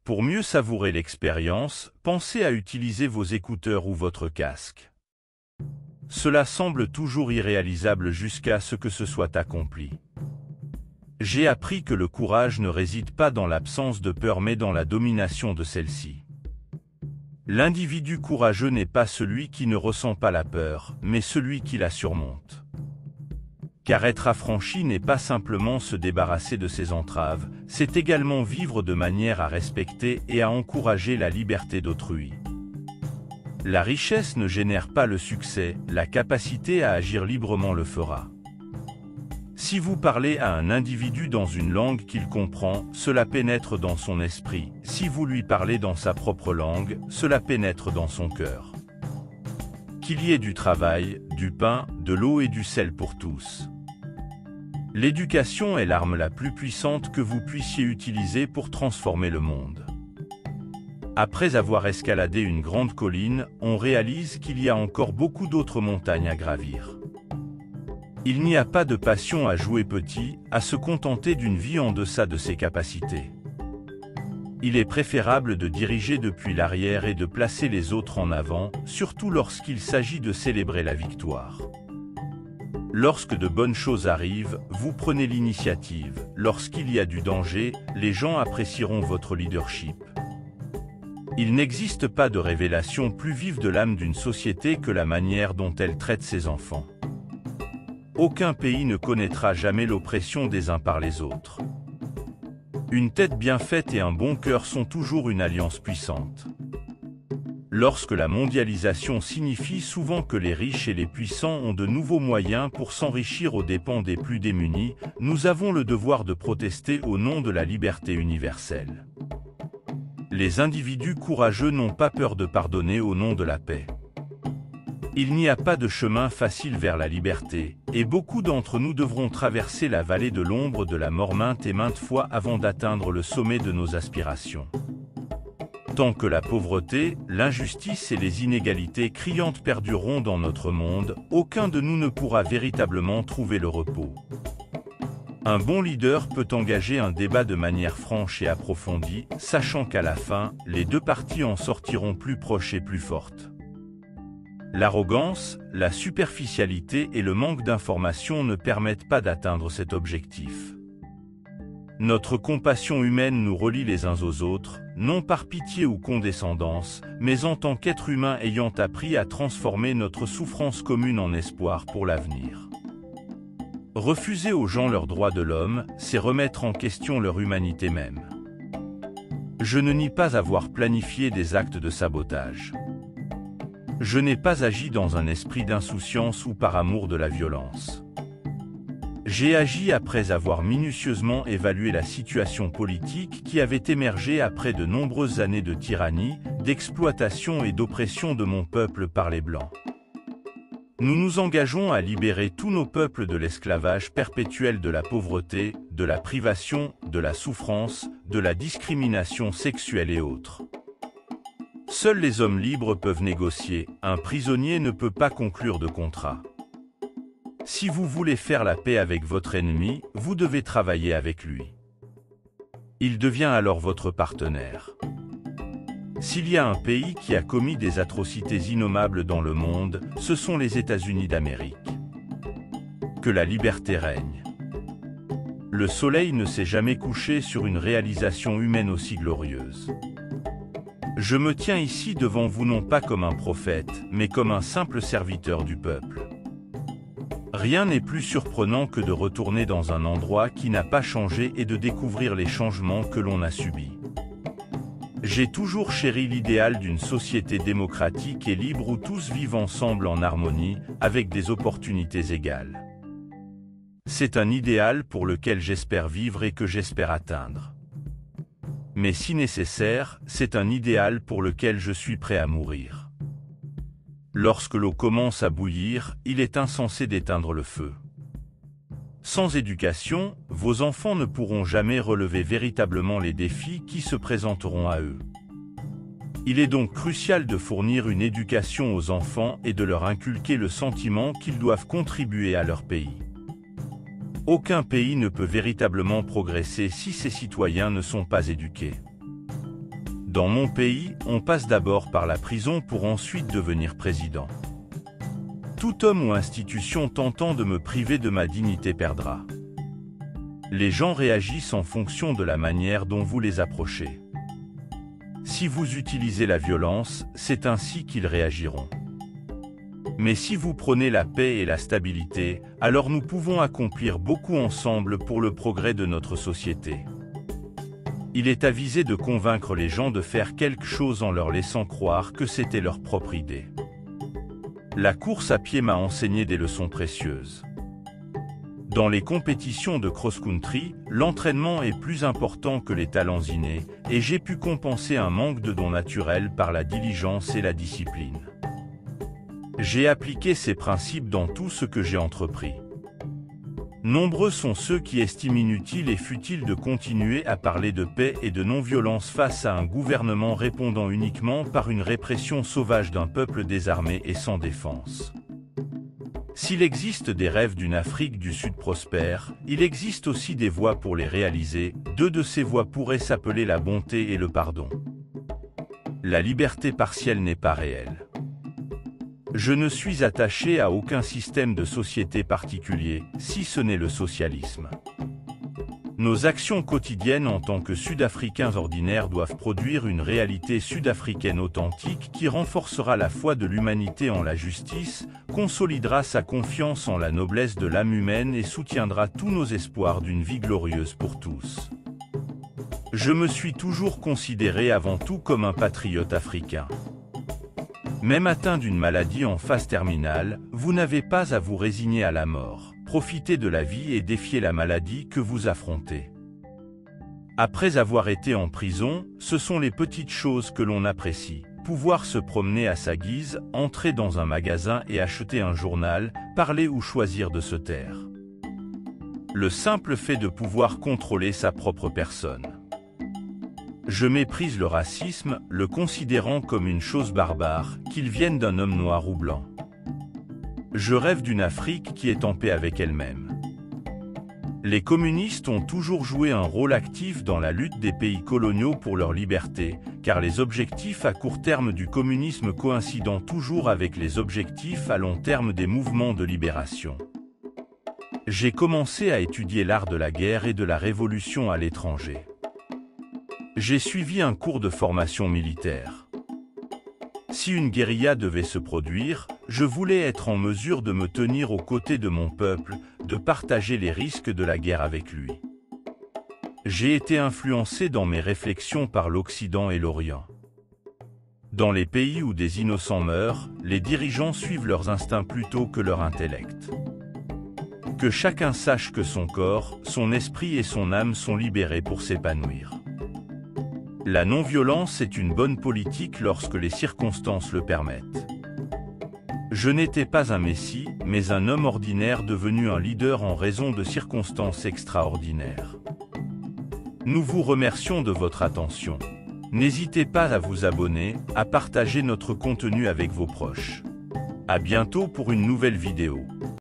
Pour mieux savourer l'expérience, pensez à utiliser vos écouteurs ou votre casque. Cela semble toujours irréalisable jusqu'à ce que ce soit accompli. J'ai appris que le courage ne réside pas dans l'absence de peur mais dans la domination de celle-ci. L'individu courageux n'est pas celui qui ne ressent pas la peur, mais celui qui la surmonte. Car être affranchi n'est pas simplement se débarrasser de ses entraves, c'est également vivre de manière à respecter et à encourager la liberté d'autrui. La richesse ne génère pas le succès, la capacité à agir librement le fera. Si vous parlez à un individu dans une langue qu'il comprend, cela pénètre dans son esprit. Si vous lui parlez dans sa propre langue, cela pénètre dans son cœur. Qu'il y ait du travail, du pain, de l'eau et du sel pour tous. L'éducation est l'arme la plus puissante que vous puissiez utiliser pour transformer le monde. Après avoir escaladé une grande colline, on réalise qu'il y a encore beaucoup d'autres montagnes à gravir. Il n'y a pas de passion à jouer petit, à se contenter d'une vie en deçà de ses capacités. Il est préférable de diriger depuis l'arrière et de placer les autres en avant, surtout lorsqu'il s'agit de célébrer la victoire. Lorsque de bonnes choses arrivent, vous prenez l'initiative. Lorsqu'il y a du danger, les gens apprécieront votre leadership. Il n'existe pas de révélation plus vive de l'âme d'une société que la manière dont elle traite ses enfants. Aucun pays ne connaîtra jamais l'oppression des uns par les autres. Une tête bien faite et un bon cœur sont toujours une alliance puissante. Lorsque la mondialisation signifie souvent que les riches et les puissants ont de nouveaux moyens pour s'enrichir aux dépens des plus démunis, nous avons le devoir de protester au nom de la liberté universelle. Les individus courageux n'ont pas peur de pardonner au nom de la paix. Il n'y a pas de chemin facile vers la liberté, et beaucoup d'entre nous devront traverser la vallée de l'ombre de la mort maintes et maintes fois avant d'atteindre le sommet de nos aspirations. Tant que la pauvreté, l'injustice et les inégalités criantes perdureront dans notre monde, aucun de nous ne pourra véritablement trouver le repos. Un bon leader peut engager un débat de manière franche et approfondie, sachant qu'à la fin, les deux parties en sortiront plus proches et plus fortes. L'arrogance, la superficialité et le manque d'information ne permettent pas d'atteindre cet objectif. Notre compassion humaine nous relie les uns aux autres, non par pitié ou condescendance, mais en tant qu'être humain ayant appris à transformer notre souffrance commune en espoir pour l'avenir. Refuser aux gens leurs droits de l'homme, c'est remettre en question leur humanité même. Je ne nie pas avoir planifié des actes de sabotage. Je n'ai pas agi dans un esprit d'insouciance ou par amour de la violence. J'ai agi après avoir minutieusement évalué la situation politique qui avait émergé après de nombreuses années de tyrannie, d'exploitation et d'oppression de mon peuple par les Blancs. Nous nous engageons à libérer tous nos peuples de l'esclavage perpétuel de la pauvreté, de la privation, de la souffrance, de la discrimination sexuelle et autres. Seuls les hommes libres peuvent négocier, un prisonnier ne peut pas conclure de contrat. Si vous voulez faire la paix avec votre ennemi, vous devez travailler avec lui. Il devient alors votre partenaire. S'il y a un pays qui a commis des atrocités innommables dans le monde, ce sont les États-Unis d'Amérique. Que la liberté règne. Le soleil ne s'est jamais couché sur une réalisation humaine aussi glorieuse. Je me tiens ici devant vous non pas comme un prophète, mais comme un simple serviteur du peuple. Rien n'est plus surprenant que de retourner dans un endroit qui n'a pas changé et de découvrir les changements que l'on a subis. J'ai toujours chéri l'idéal d'une société démocratique et libre où tous vivent ensemble en harmonie, avec des opportunités égales. C'est un idéal pour lequel j'espère vivre et que j'espère atteindre. Mais si nécessaire, c'est un idéal pour lequel je suis prêt à mourir. Lorsque l'eau commence à bouillir, il est insensé d'éteindre le feu. Sans éducation, vos enfants ne pourront jamais relever véritablement les défis qui se présenteront à eux. Il est donc crucial de fournir une éducation aux enfants et de leur inculquer le sentiment qu'ils doivent contribuer à leur pays. Aucun pays ne peut véritablement progresser si ses citoyens ne sont pas éduqués. Dans mon pays, on passe d'abord par la prison pour ensuite devenir président. Tout homme ou institution tentant de me priver de ma dignité perdra. Les gens réagissent en fonction de la manière dont vous les approchez. Si vous utilisez la violence, c'est ainsi qu'ils réagiront. Mais si vous prenez la paix et la stabilité, alors nous pouvons accomplir beaucoup ensemble pour le progrès de notre société. Il est avisé de convaincre les gens de faire quelque chose en leur laissant croire que c'était leur propre idée. La course à pied m'a enseigné des leçons précieuses. Dans les compétitions de cross-country, l'entraînement est plus important que les talents innés, et j'ai pu compenser un manque de dons naturels par la diligence et la discipline. J'ai appliqué ces principes dans tout ce que j'ai entrepris. Nombreux sont ceux qui estiment inutile et futile de continuer à parler de paix et de non-violence face à un gouvernement répondant uniquement par une répression sauvage d'un peuple désarmé et sans défense. S'il existe des rêves d'une Afrique du Sud prospère, il existe aussi des voies pour les réaliser. Deux de ces voies pourraient s'appeler la bonté et le pardon. La liberté partielle n'est pas réelle. Je ne suis attaché à aucun système de société particulier, si ce n'est le socialisme. Nos actions quotidiennes en tant que Sud-Africains ordinaires doivent produire une réalité sud-africaine authentique qui renforcera la foi de l'humanité en la justice, consolidera sa confiance en la noblesse de l'âme humaine et soutiendra tous nos espoirs d'une vie glorieuse pour tous. Je me suis toujours considéré avant tout comme un patriote africain. Même atteint d'une maladie en phase terminale, vous n'avez pas à vous résigner à la mort. Profitez de la vie et défiez la maladie que vous affrontez. Après avoir été en prison, ce sont les petites choses que l'on apprécie. Pouvoir se promener à sa guise, entrer dans un magasin et acheter un journal, parler ou choisir de se taire. Le simple fait de pouvoir contrôler sa propre personne. Je méprise le racisme, le considérant comme une chose barbare, qu'il vienne d'un homme noir ou blanc. Je rêve d'une Afrique qui est en paix avec elle-même. Les communistes ont toujours joué un rôle actif dans la lutte des pays coloniaux pour leur liberté, car les objectifs à court terme du communisme coïncidant toujours avec les objectifs à long terme des mouvements de libération. J'ai commencé à étudier l'art de la guerre et de la révolution à l'étranger. J'ai suivi un cours de formation militaire. Si une guérilla devait se produire, je voulais être en mesure de me tenir aux côtés de mon peuple, de partager les risques de la guerre avec lui. J'ai été influencé dans mes réflexions par l'Occident et l'Orient. Dans les pays où des innocents meurent, les dirigeants suivent leurs instincts plutôt que leur intellect. Que chacun sache que son corps, son esprit et son âme sont libérés pour s'épanouir. La non-violence est une bonne politique lorsque les circonstances le permettent. Je n'étais pas un messie, mais un homme ordinaire devenu un leader en raison de circonstances extraordinaires. Nous vous remercions de votre attention. N'hésitez pas à vous abonner, à partager notre contenu avec vos proches. À bientôt pour une nouvelle vidéo.